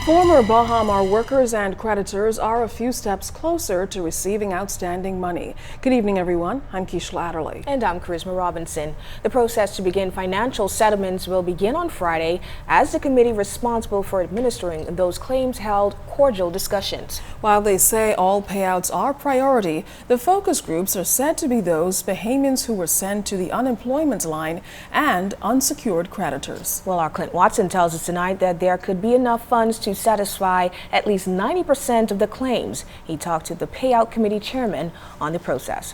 Former Baha Mar workers and creditors are a few steps closer to receiving outstanding money. Good evening, everyone. I'm Keishla Adderley. And I'm Karissma Robinson. The process to begin financial settlements will begin on Friday as the committee responsible for administering those claims held cordial discussions. While they say all payouts are priority, the focus groups are said to be those Bahamians who were sent to the unemployment line and unsecured creditors. Well, our Clint Watson tells us tonight that there could be enough funds to satisfy at least 90% of the claims. He talked to the payout committee chairman on the process.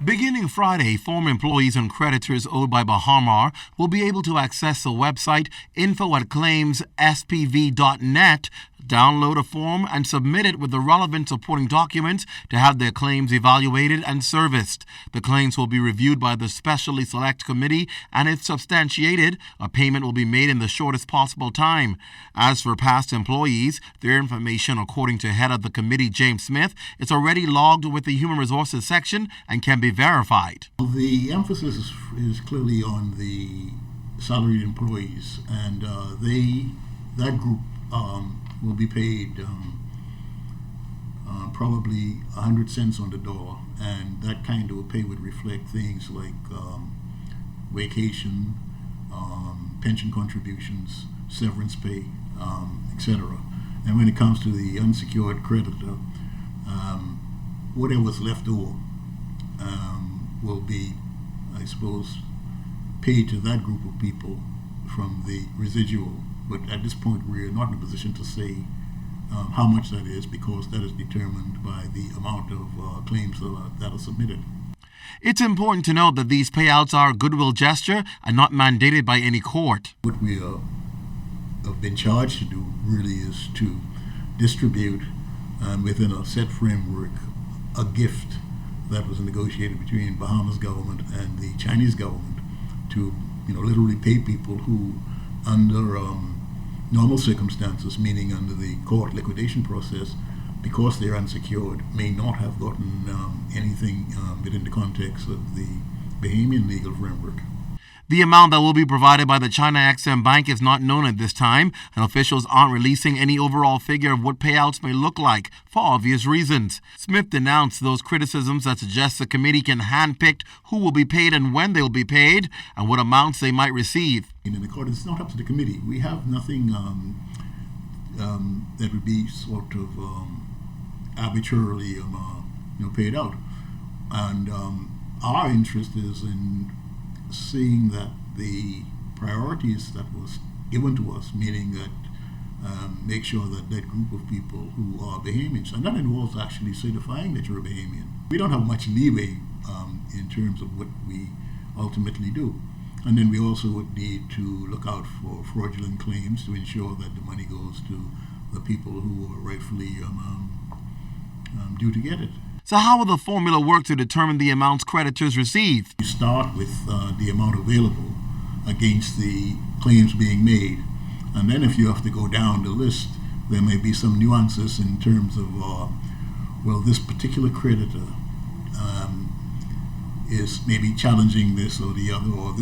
Beginning Friday, former employees and creditors owed by Baha Mar will be able to access the website info@claimspv.net, download a form and submit it with the relevant supporting documents to have their claims evaluated and serviced. The claims will be reviewed by the specially select committee, and if substantiated, a payment will be made in the shortest possible time. As for past employees, their information, according to head of the committee, James Smith, is already logged with the Human Resources section and can be verified. The emphasis is clearly on the salaried employees, and that group will be paid probably 100 cents on the dollar, and that kind of pay would reflect things like vacation, pension contributions, severance pay, etc. And when it comes to the unsecured creditor, whatever's left over will be, I suppose, paid to that group of people from the residual. But at this point, we are not in a position to say how much that is, because that is determined by the amount of claims that are submitted. It's important to note that these payouts are a goodwill gesture and not mandated by any court. What we have been charged to do really is to distribute within a set framework a gift that was negotiated between Bahamas government and the Chinese government to, literally pay people who, under normal circumstances, meaning under the court liquidation process, because they're unsecured, may not have gotten anything within the context of the Bahamian legal framework. The amount that will be provided by the China Exim Bank is not known at this time, and officials aren't releasing any overall figure of what payouts may look like for obvious reasons. Smith denounced those criticisms that suggest the committee can handpick who will be paid and when they will be paid and what amounts they might receive. In the court, it's not up to the committee. We have nothing that would be sort of arbitrarily paid out, and our interest is in seeing that the priorities that was given to us, meaning that make sure that that group of people who are Bahamians, and that involves actually certifying that you're a Bahamian. We don't have much leeway in terms of what we ultimately do. And then we also would need to look out for fraudulent claims to ensure that the money goes to the people who are rightfully due to get it. So how will the formula work to determine the amounts creditors receive? You start with the amount available against the claims being made, and then if you have to go down the list, there may be some nuances in terms of, this particular creditor is maybe challenging this or the other, or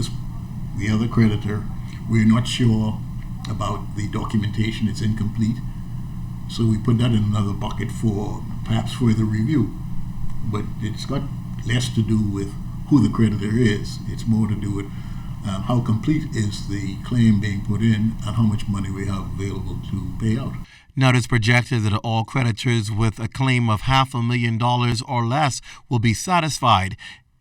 the other creditor, we're not sure about the documentation, it's incomplete. So we put that in another bucket for perhaps further review. But it's got less to do with who the creditor is. It's more to do with how complete is the claim being put in and how much money we have available to pay out. Now, it is projected that all creditors with a claim of $500,000 or less will be satisfied.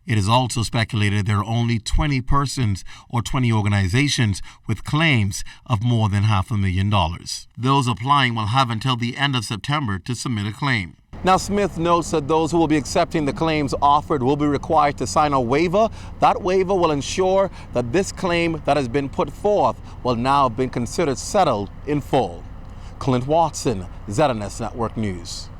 It is also speculated there are only 20 persons or 20 organizations with claims of more than $500,000. Those applying will have until the end of September to submit a claim. Now, Smith notes that those who will be accepting the claims offered will be required to sign a waiver. That waiver will ensure that this claim that has been put forth will now have been considered settled in full. Clint Watson, ZNS Network News.